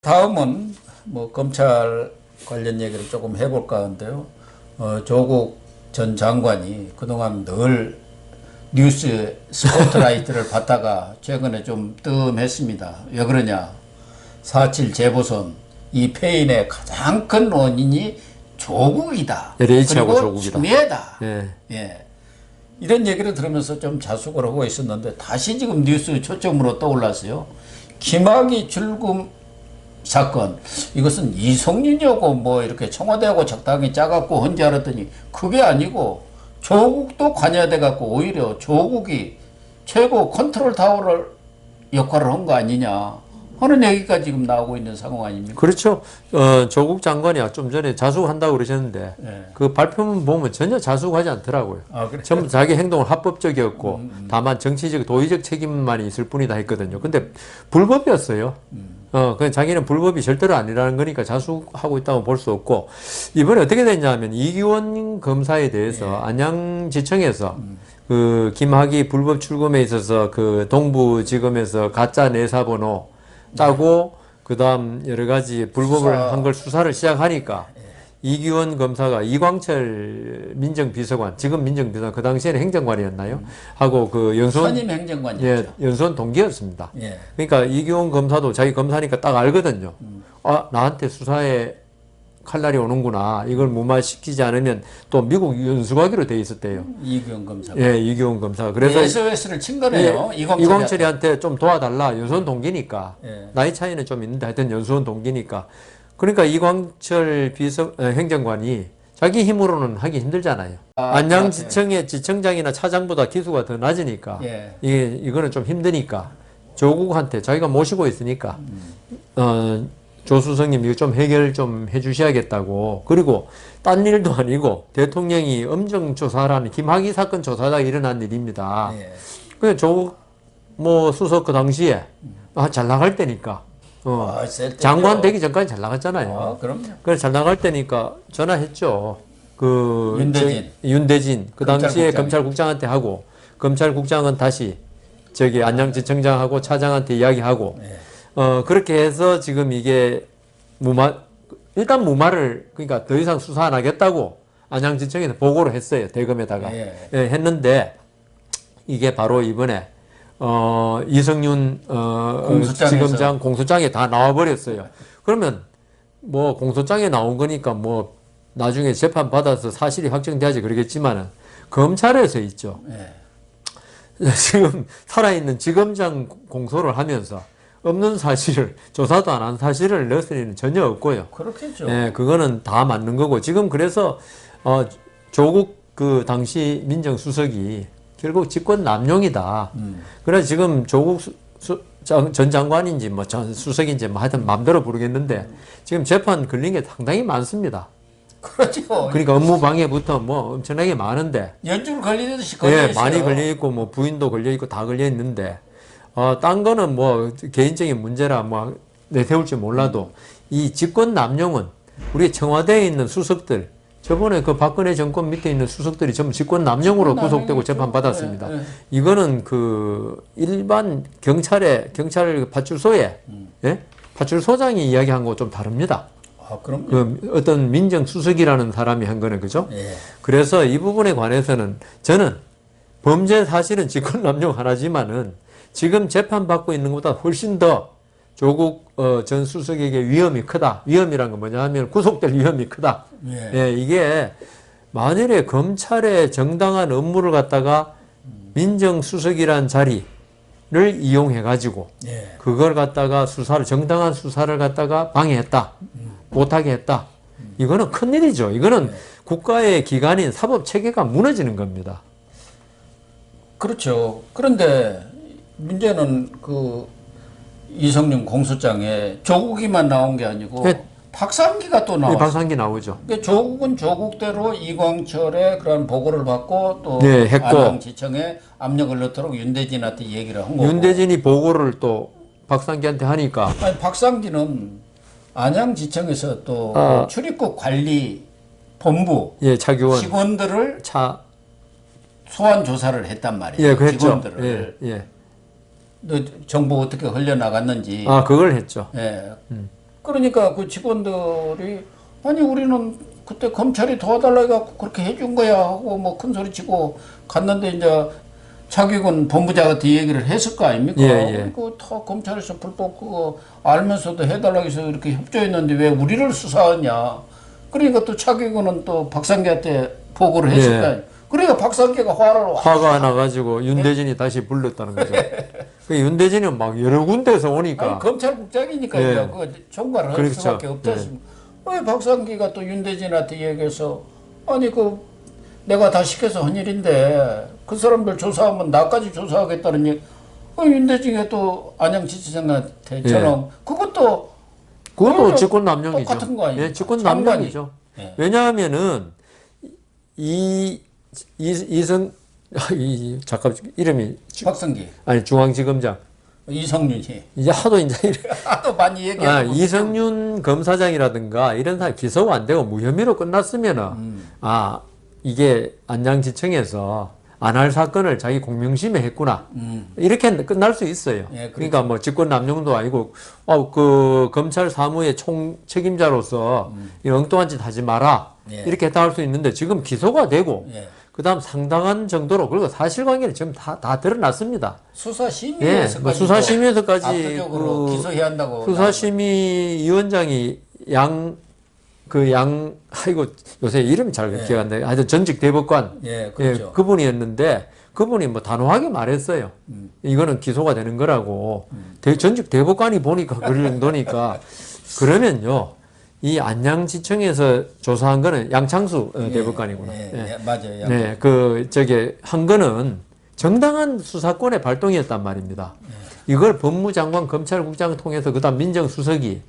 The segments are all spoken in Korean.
다음은 뭐 검찰 관련 얘기를 조금 해볼까 하는데요. 조국 전 장관이 그동안 늘 뉴스 스포트라이트를 받다가 최근에 좀 뜸했습니다. 왜 그러냐? 4.7 재보선 이 패인의 가장 큰 원인이 조국이다. LH하고 그리고 조국이다. 추미애다. 예. 예. 이런 얘기를 들으면서 좀 자숙을 하고 있었는데 다시 지금 뉴스 초점으로 떠올랐어요. 김학의 출금 사건, 이것은 이성윤이하고 뭐 이렇게 청와대하고 적당히 짜갖고 헌지 알았더니 그게 아니고 조국도 관여돼 갖고 오히려 조국이 최고 컨트롤 타워를 역할을 한 거 아니냐 하는 얘기가 지금 나오고 있는 상황 아닙니까? 그렇죠. 조국 장관이 좀 전에 자숙한다고 그러셨는데 네. 그 발표문 보면 전혀 자숙하지 않더라고요. 아, 그래요? 전부 자기 행동은 합법적이었고 다만 정치적 도의적 책임만 있을 뿐이다 했거든요. 근데 불법이었어요. 그냥 자기는 불법이 절대로 아니라는 거니까 자숙하고 있다고 볼 수 없고, 이번에 어떻게 됐냐면 이기원 검사에 대해서 안양지청에서 그 김학의 불법 출금에 있어서 그 동부지검에서 가짜 내사번호 따고 그다음 여러 가지 불법을 한 걸 수사를 시작하니까 이기원 검사가 이광철 민정비서관, 지금 민정비서관, 그 당시에는 행정관이었나요? 하고 그 선임 행정관이었죠. 예, 연수원 동기였습니다. 예. 그러니까 이기원 검사도 자기 검사니까 딱 알거든요. 아, 나한테 수사에 칼날이 오는구나. 이걸 무마시키지 않으면 또 미국 연수 가기로 돼 있었대요. 이기원 검사. 예, 이기원 검사. 그래서 SOS를 친 거네요. 예, 이광철이한테 좀 도와달라. 연수원 동기니까. 예. 나이 차이는 좀 있는데 하여튼 연수원 동기니까. 그러니까 이광철 행정관이 자기 힘으로는 하기 힘들잖아요. 안양지청의 지청장이나 차장보다 기수가 더 낮으니까 예. 이거는 좀 힘드니까 조국한테 자기가 모시고 있으니까 조수석님 이거 좀 해결 좀 해주셔야겠다고. 그리고 딴 일도 아니고 대통령이 엄정 조사라는 김학의 사건 조사가 일어난 일입니다. 예. 그냥 조국 뭐 수석 그 당시에 잘 나갈 때니까 셀 때죠. 장관 되기 전까지 잘 나갔잖아요. 그럼요. 그래 잘 나갈 때니까 전화했죠. 그 윤대진. 그 당시에 검찰국장이. 검찰국장한테 하고 검찰국장은 다시 저기 안양지청장하고 차장한테 이야기하고 그렇게 해서 지금 이게 일단 무마를 그러니까 더 이상 수사 안 하겠다고 안양지청에서 보고를 했어요. 대검에다가 했는데 이게 바로 이번에 이성윤 지검장 공소장에 다 나와버렸어요. 그러면 뭐 공소장에 나온 거니까 뭐 나중에 재판 받아서 사실이 확정돼야지 그러겠지만은 검찰에서 있죠. 지금 살아있는 지검장 공소를 하면서 없는 사실을 조사도 안 한 사실을 넣을 리는 전혀 없고요. 그렇겠죠. 예, 그거는 다 맞는 거고 지금 그래서 조국 그 당시 민정수석이 결국 직권 남용이다. 그래서 지금 조국 전 장관인지 뭐 전 수석인지 뭐 하여튼 마음대로 부르겠는데 지금 재판 걸린 게 상당히 많습니다. 그렇죠. 그러니까 업무방해부터 뭐 엄청나게 많은데 연줄 걸리듯이 걸려 예, 있어요. 많이 걸려 있고 뭐 부인도 걸려 있고 다 걸려 있는데 딴 거는 뭐 개인적인 문제라 뭐 내세울지 몰라도 이 직권 남용은 우리 청와대에 있는 수석들 저번에 그 박근혜 정권 밑에 있는 수석들이 전부 직권 남용으로 구속되고 재판 받았습니다. 이거는 그 일반 경찰 파출소에 파출소장이 이야기한 거 좀 다릅니다. 그럼 그 어떤 민정수석이라는 사람이 한 거는 그죠? 그래서 이 부분에 관해서는 저는 범죄 사실은 직권남용 하나지만은 지금 재판받고 있는 것보다 훨씬 더 조국 전 수석에게 위험이 크다. 위험이란 건 뭐냐 하면 구속될 위험이 크다. 이게 만일에 검찰의 정당한 업무를 갖다가 민정수석이란 자리를 이용해 가지고 그걸 갖다가 정당한 수사를 갖다가 방해했다. 못하게 했다. 이거는 큰일이죠. 이거는 국가의 기관인 사법체계가 무너지는 겁니다. 그렇죠. 그런데 문제는 그 이성윤 공소장에 조국이만 나온 게 아니고 박상기가 또 나왔어요. 박상기 나오죠. 그러니까 조국은 조국대로 이광철의 그런 보고를 받고 또 했고 안양지청에 압력을 넣도록 윤대진한테 얘기를 한 거고. 윤대진이 보고를 또 박상기한테 하니까 아니, 박상기는 안양지청에서 또 출입국 관리 본부 차교원 직원들을 소환 조사를 했단 말이에요. 그랬죠. 직원들을. 너 정보 어떻게 흘려나갔는지. 그걸 했죠. 그러니까 그 직원들이 아니 우리는 그때 검찰이 도와달라 해갖고 그렇게 해준 거야 하고 뭐 큰 소리 치고 갔는데 이제 자기군 본부장한테 얘기를 했을 거 아닙니까? 그리고 다 검찰에서 불법 그거 알면서도 해달라고 해서 이렇게 협조했는데 왜 우리를 수사하냐? 그러니까 또 차기군은 또 박상기한테 보고를 했을 거 아니에요. 그러니까 박상기가 화가 나가지고 윤대진이 다시 불렀다는 거죠. 그 윤대진은 막 여러 군데서 오니까. 아니, 검찰국장이니까 그 총괄을 할 수밖에 없지 않습니까? 왜 박상기가 또 윤대진한테 얘기해서 아니 그 내가 다 시켜서 한 일인데 그 사람들 조사하면 나까지 조사하겠다는 얘기. 윤대진이 또 안양지청장한테처럼 그것도 직권남용이죠. 똑같은 거 아니에요? 직권남용이죠. 왜냐하면은 잠깐 이름이 박성기 아니 중앙지검장 이성윤이 이제 하도 하도 많이 얘기하고 이성윤 검사장이라든가 이런 사람 기소가 안 되고 무혐의로 끝났으면은 이게 안양지청에서 안 할 사건을 자기 공명심에 했구나 이렇게 끝날 수 있어요. 그러니까 뭐 직권남용도 아니고 그 검찰 사무의 총 책임자로서 이 엉뚱한 짓 하지 마라 이렇게 했다 할 수 있는데 지금 기소가 되고 그다음 상당한 정도로 그리고 사실관계는 지금 다 드러났습니다. 수사심의에서까지 수사심의에서까지 압도적으로 기소해야 한다고 수사심의위원장이 아이고 요새 이름이 잘 기억 안 나요. 하여튼 전직 대법관 그렇죠. 그분이었는데 그분이 뭐 단호하게 말했어요. 이거는 기소가 되는 거라고. 전직 대법관이 보니까 그럴 정도니까 그러면요. 이 안양지청에서 조사한 거는 양창수 대법관이구나. 맞아요. 한 거는 정당한 수사권의 발동이었단 말입니다. 이걸 법무장관, 검찰국장을 통해서 그다음 민정수석이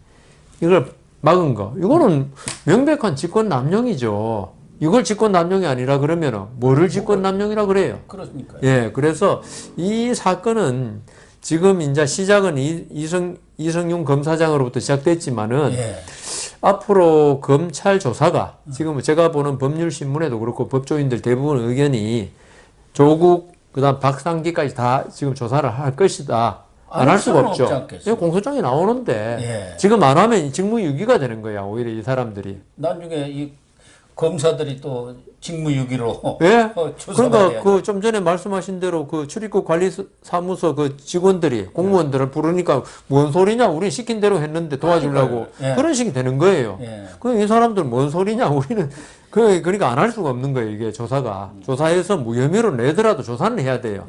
이걸 막은 거. 이거는 명백한 직권남용이죠. 이걸 직권남용이 아니라 그러면은 뭐를 직권남용이라 그래요? 그렇습니까? 그래서 이 사건은 지금 이제 시작은 이성윤 검사장으로부터 시작됐지만은 앞으로 검찰 조사가 지금 제가 보는 법률신문에도 그렇고 법조인들 대부분 의견이 조국 그다음 박상기까지 다 지금 조사를 할 것이다. 안 할 수가 없죠. 공소장이 나오는데 지금 안 하면 직무유기가 되는 거야. 오히려 이 사람들이. 나중에 이 검사들이 또 직무유기로 그러니까 그 좀 전에 말씀하신 대로 그 출입국 관리사무소 그 직원들이 공무원들을 부르니까 뭔 소리냐 우리 시킨 대로 했는데 도와주려고 그런 식이 되는 거예요. 그럼 이 사람들 뭔 소리냐 우리는 그러니까 안 할 수가 없는 거예요. 이게 조사가 조사해서 무혐의로 내더라도 조사는 해야 돼요.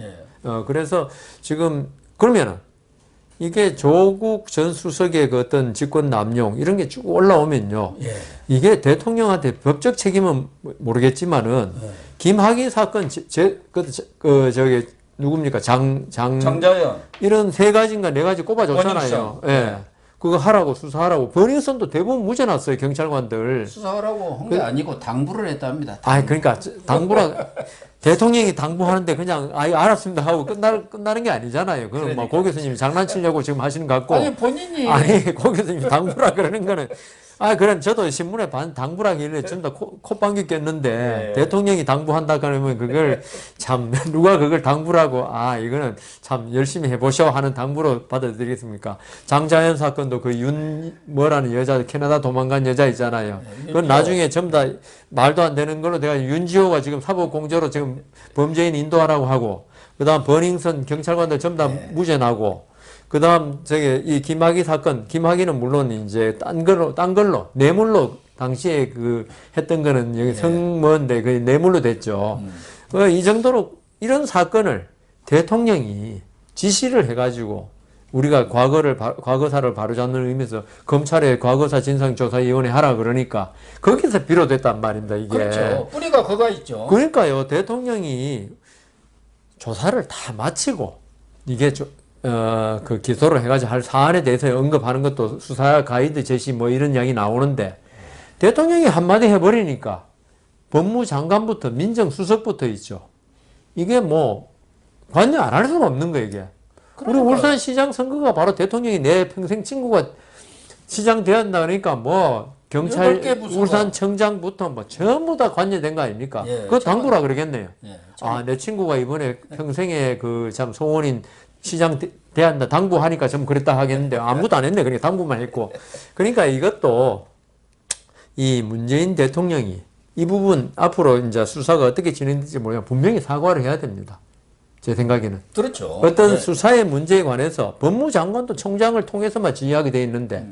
그래서 지금 그러면은 이게 조국 전 수석의 그 어떤 직권 남용 이런 게 쭉 올라오면요. 이게 대통령한테 법적 책임은 모르겠지만은 김학의 사건 저기 누굽니까 장자연 이런 3가지인가 4가지 꼽아줬잖아요. 그거 하라고 수사하라고 버닝썬도 대부분 무죄 났어요. 경찰관들 수사하라고 한 게 아니고 당부를 했답니다. 그러니까 당부라 대통령이 당부하는데 그냥 알았습니다 하고 끝나는 게 아니잖아요. 그건 뭐 고 교수님이 장난치려고 지금 하시는 것 같고 본인이 고 교수님이 당부라 그러는 거는 그럼 저도 신문에 당부라길래 전부 다 콧방귀 꼈는데 대통령이 당부한다 그러면 그걸 참 누가 그걸 당부라고 이거는 참 열심히 해보셔 하는 당부로 받아들이겠습니까? 장자연 사건도 그 뭐라는 여자 캐나다 도망간 여자 있잖아요. 그건 나중에 전부 다 말도 안 되는 걸로 내가 윤지호가 지금 사법공조로 지금 범죄인 인도하라고 하고 그다음 버닝썬 경찰관들 전부 다 무죄 나고 그다음 이 김학의 사건, 김학의는 물론 이제 딴 걸로 뇌물로 당시에 그 했던 거는 여기 성모인데 그 뇌물로 됐죠. 이 정도로 이런 사건을 대통령이 지시를 해가지고 우리가 과거사를 바로잡는 의미에서 검찰의 과거사 진상조사위원회 하라 그러니까 거기서 비롯됐단 말입니다. 이게 그렇죠. 뿌리가 거가 있죠. 그러니까요. 대통령이 조사를 다 마치고 이게 그 기소를 해가지고 할 사안에 대해서 언급하는 것도 수사 가이드 제시 뭐 이런 이야기 나오는데 대통령이 한마디 해버리니까 법무장관부터 민정수석부터 있죠. 이게 뭐 관여 안 할 수가 없는 거예요, 이게. 우리 울산시장 선거가 바로 대통령이 내 평생 친구가 시장 되었나 그러니까 뭐 경찰 울산청장부터 뭐 전부 다 관여된 거 아닙니까? 그거 당부라 그러겠네요. 내 친구가 이번에 평생에 그 참 소원인 시장 대한다 당부하니까 좀 그랬다 하겠는데 아무것도 안 했네. 그러니까 당부만 했고. 그러니까 이것도 이 문재인 대통령이 이 부분 앞으로 이제 수사가 어떻게 진행될지 모르겠지만 분명히 사과를 해야 됩니다. 제 생각에는. 그렇죠. 어떤 네. 수사의 문제에 관해서 법무장관도 총장을 통해서만 지휘하게 돼 있는데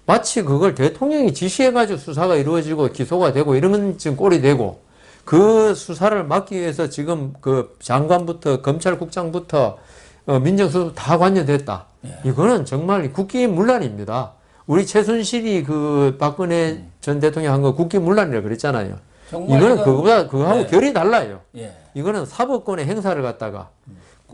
마치 그걸 대통령이 지시해가지고 수사가 이루어지고 기소가 되고 이런 지금 꼴이 되고 그 수사를 막기 위해서 지금 그 장관부터 검찰국장부터 민정수석 다 관여됐다. 이거는 정말 국기문란입니다. 우리 최순실이 그 박근혜 전 대통령 한 거 국기문란이라고 그랬잖아요. 이거는 그거보다 그거하고 네. 결이 달라요. 예. 이거는 사법권의 행사를 갖다가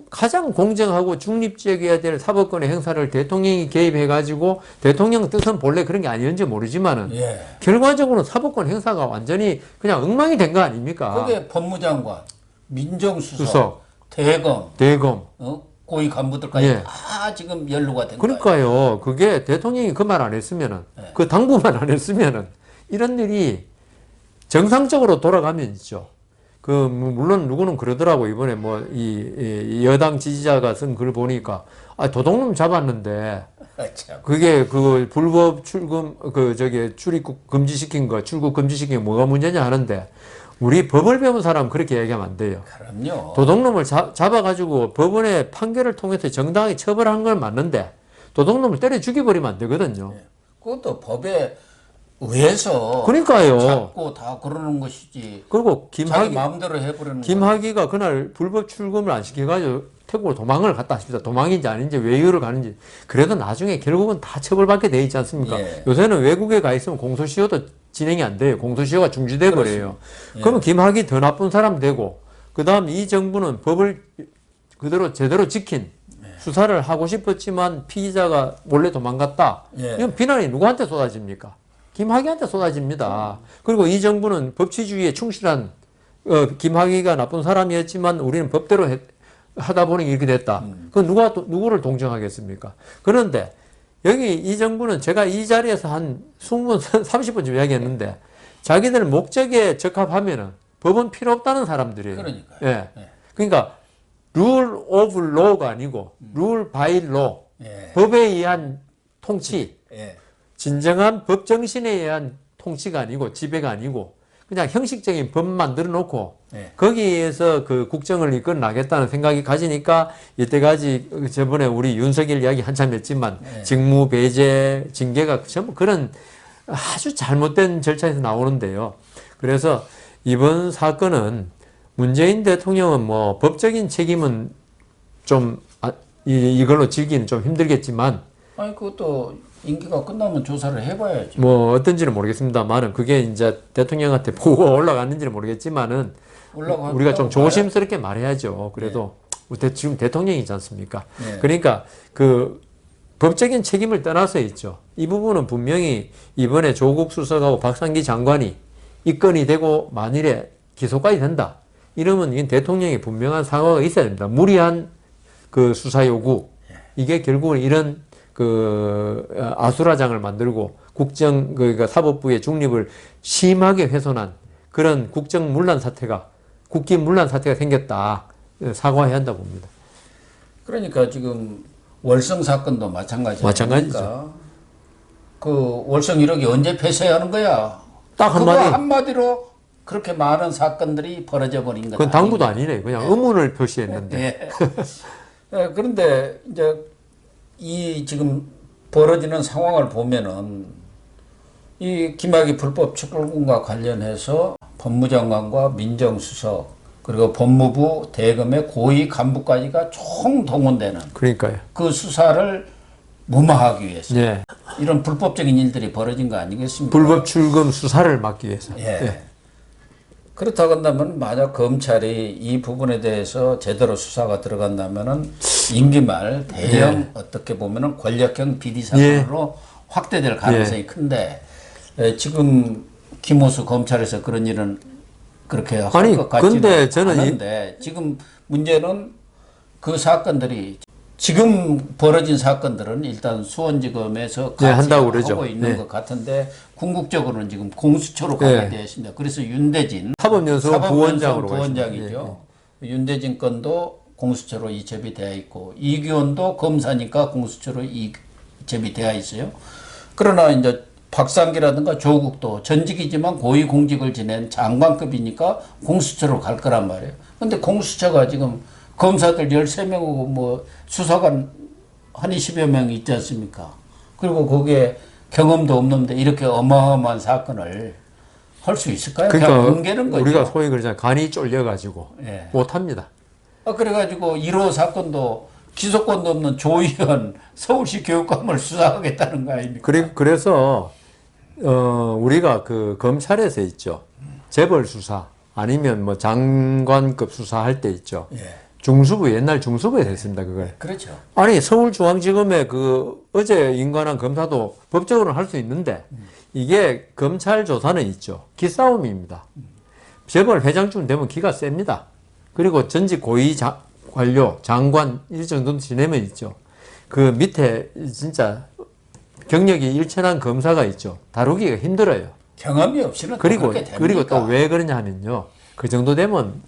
가장 공정하고 중립적이어야 될 사법권의 행사를 대통령이 개입해가지고 대통령 뜻은 본래 그런 게 아니었는지 모르지만은 예. 결과적으로는 사법권 행사가 완전히 그냥 엉망이 된 거 아닙니까? 그게 법무장관, 민정수석, 수석, 대검, 대검. 고위 간부들까지 예. 다 지금 연루가 된 거예요. 그러니까요. 그게 대통령이 그 말 안 했으면은, 네. 그 당부만 안 했으면은, 이런 일이 정상적으로 돌아가면 있죠. 물론 누구는 그러더라고. 이번에 이 여당 지지자가 쓴 글 보니까, 도둑놈 잡았는데, 참. 그게 불법 출금, 출입국 금지시킨 거, 출국 금지시킨 게 뭐가 문제냐 하는데, 우리 법을 배운 사람 그렇게 얘기하면 안 돼요. 그럼요. 도둑놈을 잡아가지고 법원의 판결을 통해서 정당하게 처벌한 건 맞는데 도둑놈을 때려 죽여버리면 안 되거든요. 그것도 법에 의해서 그러니까요. 잡고 다 그러는 것이지. 그리고 자기 마음대로 해버리는 김학의가 그날 불법 출금을 안 시켜가지고 태국으로 도망을 갔다 하십니다. 도망인지 아닌지 외유를 가는지. 그래도 나중에 결국은 다 처벌받게 돼 있지 않습니까? 예. 요새는 외국에 가 있으면 공소시효도 진행이 안 돼요. 공소시효가 중지돼 버려요. 예. 그러면 김학의 더 나쁜 사람 되고 그 다음 이 정부는 법을 그대로 제대로 지킨 수사를 하고 싶었지만 피의자가 몰래 도망갔다. 예. 이건 비난이 누구한테 쏟아집니까? 김학의한테 쏟아집니다. 그리고 이 정부는 법치주의에 충실한 김학의가 나쁜 사람이었지만 우리는 법대로 하다 보니 이렇게 됐다. 그건 누구를 동정하겠습니까? 그런데 여기 이 정부는 제가 이 자리에서 한 20분, 30분쯤 이야기했는데 자기들 목적에 적합하면은 법은 필요 없다는 사람들이에요. 그러니까요. 예. 예. 그러니까 rule of law가 아니고 rule by law. 예. 법에 의한 통치. 예. 진정한 법 정신에 의한 통치가 아니고 지배가 아니고 그냥 형식적인 법 만들어 놓고 예. 거기에서 그 국정을 이끌어 나겠다는 생각이 가지니까 이때까지 저번에 우리 윤석열 이야기 한참 했지만 직무 배제 징계가 전부 그런 아주 잘못된 절차에서 나오는데요. 그래서 이번 사건은 문재인 대통령은 뭐 법적인 책임은 좀 이걸로 지기는 좀 힘들겠지만 아니 그것도 임기가 끝나면 조사를 해봐야죠. 뭐 어떤지는 모르겠습니다만은 그게 이제 대통령한테 보고가 올라갔는지는 모르겠지만은 우리가 좀 조심스럽게 말해야죠. 그래도 지금 대통령이지 않습니까? 네. 그러니까 그 법적인 책임을 떠나서 있죠. 이 부분은 분명히 이번에 조국 수석하고 박상기 장관이 입건이 되고 만일에 기소까지 된다. 이러면 이건 대통령이 분명한 사과가 있어야 됩니다. 무리한 그 수사 요구. 이게 결국은 이런 아수라장을 만들고 그러니까 사법부의 중립을 심하게 훼손한 그런 국정문란 사태가 국기문란 사태가 생겼다. 사과해야 한다 봅니다. 그러니까 지금 월성 사건도 마찬가지죠. 마찬가지죠. 그 월성 1억이 언제 폐쇄하는 거야? 딱 그거 한마디. 한마디로 그렇게 많은 사건들이 벌어져 버린 거다. 그건 당부도 아니네. 그냥 의문을 표시했는데. 예. 그런데 이제 이 지금 벌어지는 상황을 보면은 이 김학의 불법 출금과 관련해서 법무장관과 민정수석 그리고 법무부 대검의 고위 간부까지가 총동원되는 그러니까요. 그 수사를 무마하기 위해서 예. 이런 불법적인 일들이 벌어진 거 아니겠습니까? 불법 출금 수사를 막기 위해서. 예. 그렇다고 한다면 만약 검찰이 이 부분에 대해서 제대로 수사가 들어간다면은 임기 말 대형 어떻게 보면은 권력형 비리 사건으로 확대될 가능성이 큰데 지금 김호수 검찰에서 그런 일은 그렇게 할 것 같지는 않은데 지금 문제는 그 사건들이 지금 벌어진 사건들은 일단 수원지검에서 한다고 그러죠. 하고 있는 것 같은데 궁극적으로는 지금 공수처로 가게 되어 있습니다. 그래서 윤대진 사법연수원 부원장으로 부원장이죠. 윤대진 건도 공수처로 이첩이 되어 있고 이규원도 검사니까 공수처로 이첩이 되어 있어요. 그러나 이제 박상기라든가 조국도 전직이지만 고위공직을 지낸 장관급이니까 공수처로 갈 거란 말이에요. 근데 공수처가 지금 검사들 13명이고 뭐 수사관 한 20여 명 있지 않습니까? 그리고 거기에 경험도 없는데 이렇게 어마어마한 사건을 할 수 있을까요? 그러니까 뭉개는 거죠. 우리가 소위 그러잖아요. 간이 쫄려가지고 예. 못합니다. 그래가지고 1호 사건도 기소권도 없는 조희연 서울시 교육감을 수사하겠다는 거 아닙니까? 그래서 우리가 그 검찰에서 있죠. 재벌 수사 아니면 뭐 장관급 수사할 때 있죠. 예. 중수부 옛날 중수부에서 했습니다. 그걸. 그렇죠. 아니 서울중앙지검의 그 어제 인관한 검사도 법적으로는 할 수 있는데 이게 검찰 조사는 있죠. 기싸움입니다. 재벌 회장쯤 되면 기가 셉니다. 그리고 전직 고위 관료, 장관 이 정도 지내면 있죠. 그 밑에 진짜 경력이 일천한 검사가 있죠. 다루기가 힘들어요. 경험이 없이는 그리고 또 됩니까? 왜 그러냐 하면요. 그 정도 되면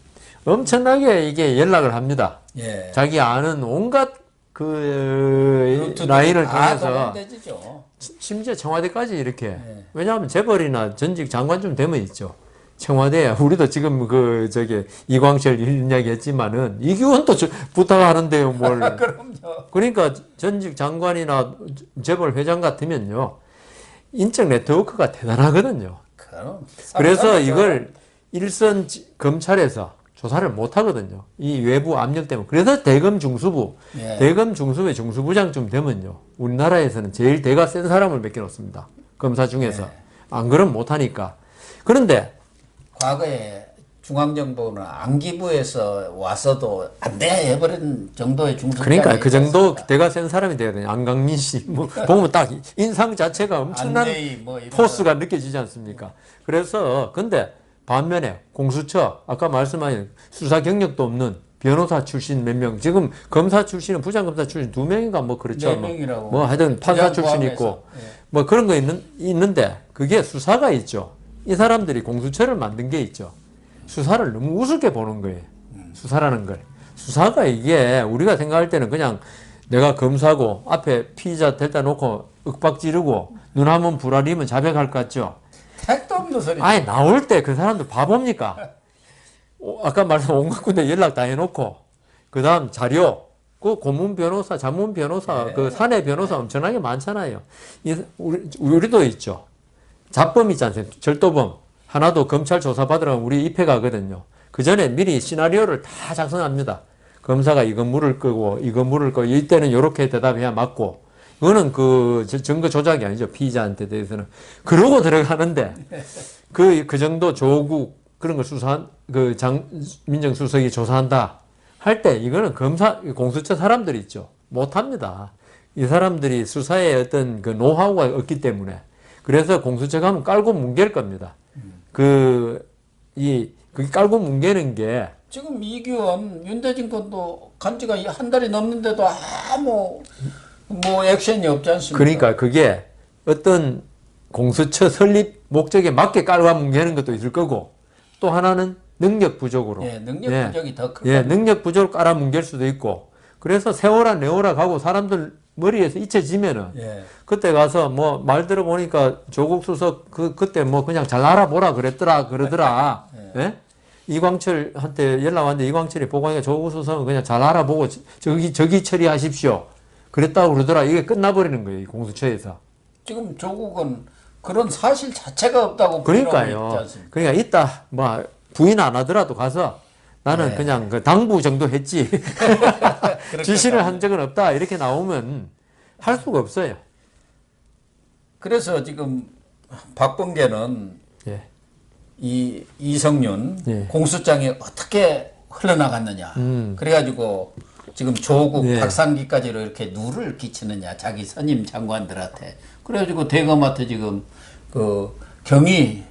엄청나게 이게 연락을 합니다. 예. 자기 아는 온갖 그 라인을 통해서 되죠. 심지어 청와대까지 이렇게. 네. 왜냐하면 재벌이나 전직 장관쯤 되면 있죠. 청와대에 우리도 지금 그 저기 이광철 이야기 했지만은 이규원도 부탁하는데요, 뭘. 그럼요. 그러니까 전직 장관이나 재벌 회장 같으면요. 인적 네트워크가 대단하거든요. 그럼 그래서 이걸 일선 검찰에서 조사를 못 하거든요. 이 외부 압력 때문에. 그래서 대검 중수부, 예. 대검 중수부의 중수부장쯤 되면요. 우리나라에서는 제일 대가 센 사람을 맡겨놓습니다. 검사 중에서. 안 그러면 못하니까. 그런데 과거에 중앙정부는 안기부에서 와서도 안 돼 해버린 정도의 중수부장이 그러니까 그 정도 있었습니다. 대가 센 사람이 돼야 돼요. 안강민 씨, 뭐, 보면 딱 인상 자체가 엄청난 안대희 뭐 이런 포스가 느껴지지 않습니까? 그래서, 근데 반면에 공수처, 아까 말씀하신 수사 경력도 없는 변호사 출신 몇 명, 지금 검사 출신은 부장검사 출신 2명인가 뭐 그렇죠. 네 명이라고. 뭐 하여튼 판사 출신 부장 있고, 포함해서. 예. 뭐 그런 거 있는데, 그게 수사가 있죠. 이 사람들이 공수처를 만든 게 있죠. 수사를 너무 우습게 보는 거예요. 수사라는 걸. 수사가 이게 우리가 생각할 때는 그냥 내가 검사고 앞에 피의자 데려다 놓고 윽박 지르고 눈 한번 부라리면 자백할 것 같죠. 택도 없는 소리. 아니 나올 때 그 사람들 바보입니까? 아까 말씀 온갖 군데 연락 다 해놓고 그 다음 자료 그 고문 변호사, 자문 변호사, 그 사내 변호사 엄청나게 많잖아요. 우리도 있죠. 잡범 있지 않습니까? 절도범 하나도 검찰 조사 받으라면 우리 입회 가거든요. 그 전에 미리 시나리오를 다 작성합니다. 검사가 이건 물을 끄고 이건 물을 끄고 이때는 이렇게 대답해야 맞고 그거는 그 증거 조작이 아니죠. 피의자한테 대해서는. 그러고 들어가는데 그 정도 조국 그런 걸 수사한 그 민정수석이 조사한다 할 때 이거는 공수처 사람들이 있죠. 못합니다. 이 사람들이 수사에 어떤 그 노하우가 없기 때문에 그래서 공수처 가면 깔고 뭉갤 겁니다. 그게 깔고 뭉개는 게 지금 이규원, 윤대진 건도 간지가 한 달이 넘는데도 아무 뭐 액션이 없지 않습니까? 그러니까 그게 어떤 공수처 설립 목적에 맞게 깔고 뭉개는 것도 있을 거고 또 하나는 능력 부족으로. 예, 능력 부족이 더 클 예, 겁니다. 능력 부족으로 깔아 뭉갤 수도 있고 그래서 세워라 내워라 가고 사람들 머리에서 잊혀지면은 예. 그때 가서 뭐 말 들어보니까 조국 수석 그때 뭐 그냥 잘 알아보라 그러더라. 예? 이광철한테 연락 왔는데 이광철이 보고하니까 조국 수석은 그냥 잘 알아보고 저기 처리하십시오. 그랬다고 그러더라. 이게 끝나버리는 거예요. 이 공수처에서. 지금 조국은 그런 사실 자체가 없다고 부인하고 있지 그러니까요. 않습니까? 그러니까 이따 뭐 부인 안 하더라도 가서 나는 네. 그냥 그 당부 정도 했지. 그렇게 지시를 한 적은 없다. 이렇게 나오면 할 수가 없어요. 그래서 지금 박범계는 예. 이 이성윤 예. 공수장이 어떻게 흘러나갔느냐. 그래가지고 지금 조국, 예. 박상기까지로 이렇게 누를 끼치느냐. 자기 선임 장관들한테. 그래가지고 대검한테 지금 그 경위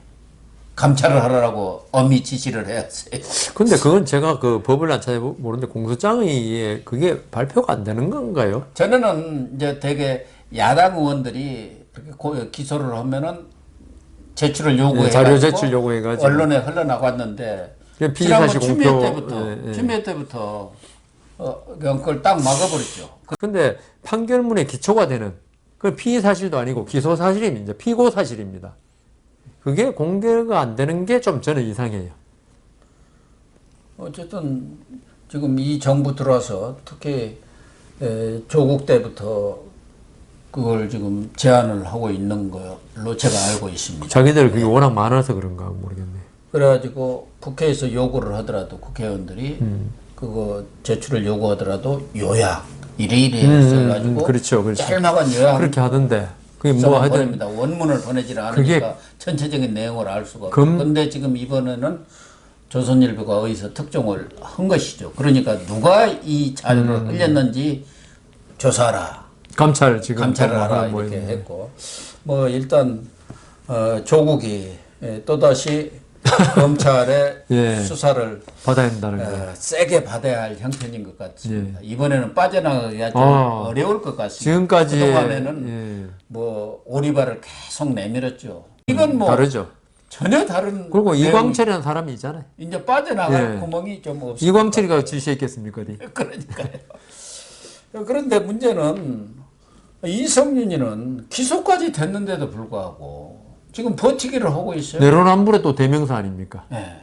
감찰을 하라고 엄히 지시를 했어요. 근데 그건 제가 그 법을 안 찾아보는데 공소장이 그게 발표가 안 되는 건가요? 전에는 이제 되게 야당 의원들이 그렇게 기소를 하면은 제출을 요구해가지고 자료 제출 요구해가지고 언론에 흘러나갔는데 그냥 피의사실 지난번 공표. 추미애 때부터 그냥 그걸 딱 막아버렸죠. 근데 판결문의 기초가 되는 그 피의 사실도 아니고 기소 사실입니다. 피고 사실입니다. 그게 공개가 안 되는 게 좀 저는 이상해요. 어쨌든 지금 이 정부 들어와서 특히 조국 때부터 그걸 지금 제안을 하고 있는 걸로 제가 알고 있습니다. 자기들 그게 워낙 많아서 그런가 모르겠네. 그래가지고 국회에서 요구를 하더라도 국회의원들이 그거 제출을 요구하더라도 요약 이래 써가지고 그렇죠. 짤막한 요약 그렇게 하던데 그게 뭐 하여튼 보냅니다. 원문을 보내질 않으니까 그게 전체적인 내용을 알 수가 없고. 근데 지금 이번에는 조선일보가 어디서 특종을 한 것이죠. 그러니까 누가 이 자료를 흘렸는지 조사하라. 감찰을 지금 감찰을 하라 뭐 이렇게 했고 뭐 일단 조국이 또다시 검찰의 예. 수사를 받아야 된다는 거. 세게 받아야 할 형편인 것 같습니다. 이번에는 빠져나가기가 좀 어려울 것 같습니다. 지금까지 그동안에는 뭐 오리발을 계속 내밀었죠. 이건 뭐 다르죠. 전혀 다른. 그리고 이광철이라는 사람이 있잖아요. 이제 빠져나갈 구멍이 좀 없어요. 이광철이가 지시했겠습니까? 그러니까요. 그런데 문제는 이성윤이는 기소까지 됐는데도 불구하고 지금 버티기를 하고 있어요. 내로남불의 또 대명사 아닙니까? 네.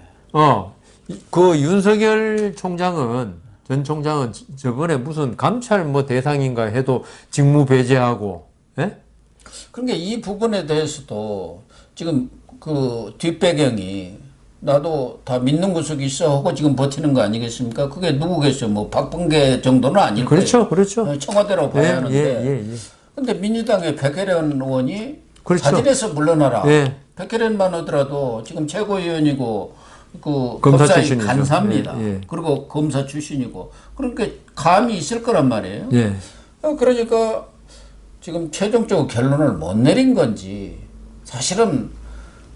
그 윤석열 총장은 전 총장은 저번에 무슨 감찰 뭐 대상인가 해도 직무 배제하고, 예? 그러니까 이 부분에 대해서도 지금 그 뒷배경이 나도 다 믿는 구석이 있어 하고 지금 버티는 거 아니겠습니까? 그게 누구겠어요? 뭐 박범계 정도는 아닐 거예요. 그렇죠. 청와대로 봐야 하는데. 예. 근데 민주당의 백혜련 의원이 그렇죠. 자진해서 물러나라. 예. 백혜련만 하더라도 지금 최고위원이고 그 검사 법사위 출신이죠. 간사입니다. 예. 그리고 검사 출신이고 그러니까 감이 있을 거란 말이에요. 예. 그러니까 지금 최종적으로 결론을 못 내린 건지 사실은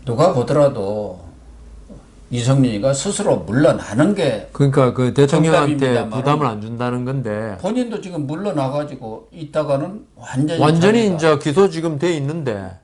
누가 보더라도 이성윤이가 스스로 물러나는 게 그러니까 그 대통령한테 정답입니다만은 부담을 안 준다는 건데 본인도 지금 물러나가지고 있다가는 완전히 완전히 자기가 이제 기소 지금 돼 있는데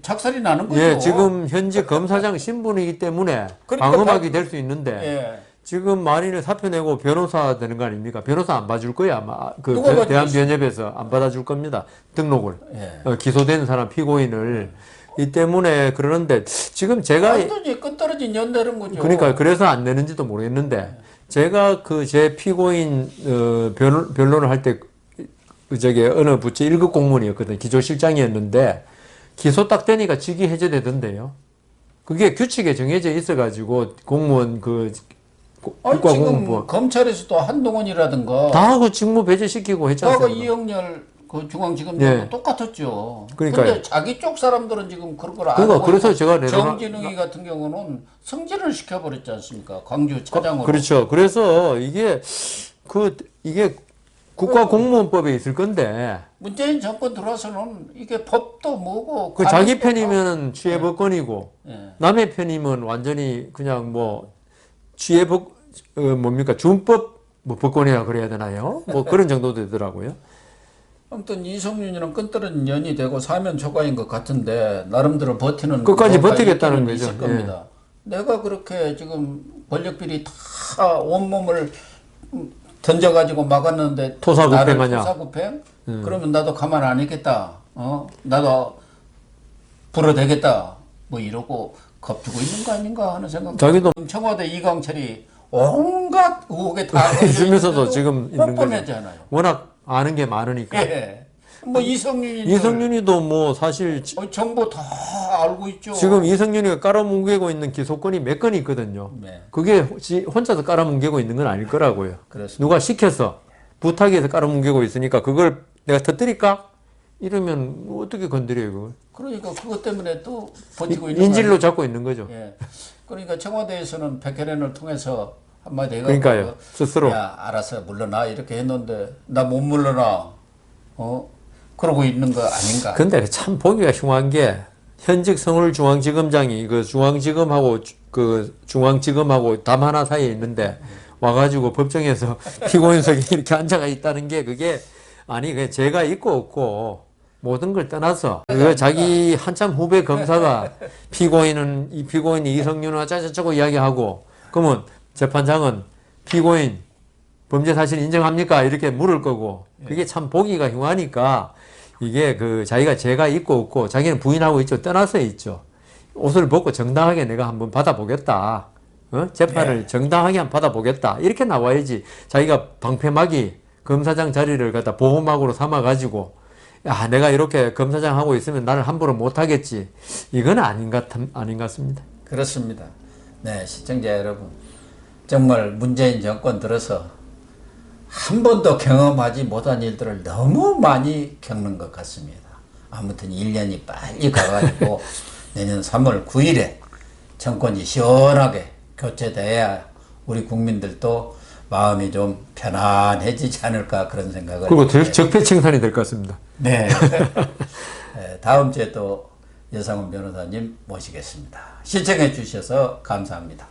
착살이 나는 거죠. 예, 지금 현재 검사장 신분이기 때문에 그러니까 방어막이 될 수 있는데 예. 지금 만일에 사표 내고 변호사 되는 거 아닙니까? 변호사 안 봐줄 거야 아마 그 누가 봐주겠어요? 대한변협에서 안 받아줄 겁니다. 등록을 예. 기소된 사람 피고인을 이 때문에 그러는데 지금 제가 완전히 끝떨어진 연대는 거죠. 그러니까 그래서 안 내는지도 모르겠는데 제가 그 제 피고인 변론을 할 때 저기 어느 부처 1급 공무원이었거든요. 기조실장이었는데 기소 딱 되니까 직위 해제되던데요. 그게 규칙에 정해져 있어가지고 공무원 그 아니, 국가 지금 공무원 검찰에서도 한동훈이라든가 다 하고 직무 배제시키고 했지 과거 않습니까? 이영렬 그 중앙지검장도 예. 똑같았죠. 그러니까요. 근데 자기 쪽 사람들은 지금 그런 걸 안 그러니까 하고 그래서 있고 제가 정진웅이 같은 경우는 승진을 시켜버렸지 않습니까? 광주 차장으로. 그렇죠. 그래서 이게 국가공무원법에 있을 건데 문재인 정권 들어와서는 이게 법도 뭐고 그 자기 편이면 취해법권이고 예. 남의 편이면 완전히 그냥 뭐 취해법 뭡니까 준법 뭐 법권이라 그래야 되나요? 뭐 그런 정도 되더라고요. 아무튼 이성윤이는 끈떨어진 년이 되고 사면 초과인 것 같은데 나름대로 버티는 끝까지 뭔가 버티겠다는 있기는 거죠. 있을 겁니다. 내가 그렇게 지금 권력비리 다 온몸을 던져가지고 막았는데 토사구팽 나를 하냐? 토사구팽? 그러면 나도 가만 안 있겠다. 나도 불어대겠다. 뭐 이러고 겁주고 있는 거 아닌가 하는 생각. 자기도 청와대 이광철이 온갖 의혹에 다 해주면서도 지금 못 있는 거죠. 보내잖아요. 워낙 아는 게 많으니까. 예. 뭐 이성윤이도 뭐 사실 정보 다 알고 있죠. 지금 이성윤이가 깔아뭉개고 있는 기소건이 몇 건이 있거든요. 네. 그게 혼자서 깔아뭉개고 있는 건 아닐 거라고요. 그렇습니다. 누가 시켜서 부탁해서 깔아뭉개고 있으니까 그걸 내가 터뜨릴까? 이러면 어떻게 건드려요 그걸? 그러니까 그것 때문에 또 버티고 있는 인질로 거예요. 잡고 있는 거죠. 예. 그러니까 청와대에서는 백혜련을 통해서 한마디 해가지고 그러니까요. 스스로. 야 알아서 물러나 이렇게 했는데 나 못 물러나. 그러고 있는 거 아닌가. 근데 참 보기가 흉한 게 현직 서울중앙지검장이 그 중앙지검하고 담 하나 사이에 있는데 와가지고 법정에서 피고인석에 이렇게 앉아가 있다는 게 그게 아니 그 제가 있고 없고 모든 걸 떠나서 그 자기 한참 후배 검사가 피고인이 이성윤을 짜짜짜고 이야기하고 그러면 재판장은 피고인 범죄 사실 인정합니까? 이렇게 물을 거고, 그게 참 보기가 흉하니까, 이게 그 자기가 죄가 있고 없고, 자기는 부인하고 있죠. 떠나서 있죠. 옷을 벗고 정당하게 내가 한번 받아보겠다. 재판을 정당하게 한번 받아보겠다. 이렇게 나와야지. 자기가 방패막이 검사장 자리를 갖다 보호막으로 삼아가지고, 야, 내가 이렇게 검사장 하고 있으면 나를 함부로 못하겠지. 이건 아닌 것 같습니다. 그렇습니다. 네, 시청자 여러분. 정말 문재인 정권 들어서 한 번도 경험하지 못한 일들을 너무 많이 겪는 것 같습니다. 아무튼 1년이 빨리 가가지고 내년 3월 9일에 정권이 시원하게 교체돼야 우리 국민들도 마음이 좀 편안해지지 않을까 그런 생각을. 그리고 적폐청산이 될 것 같습니다. 네. 네, 다음 주에 또 여상훈 변호사님 모시겠습니다. 시청해 주셔서 감사합니다.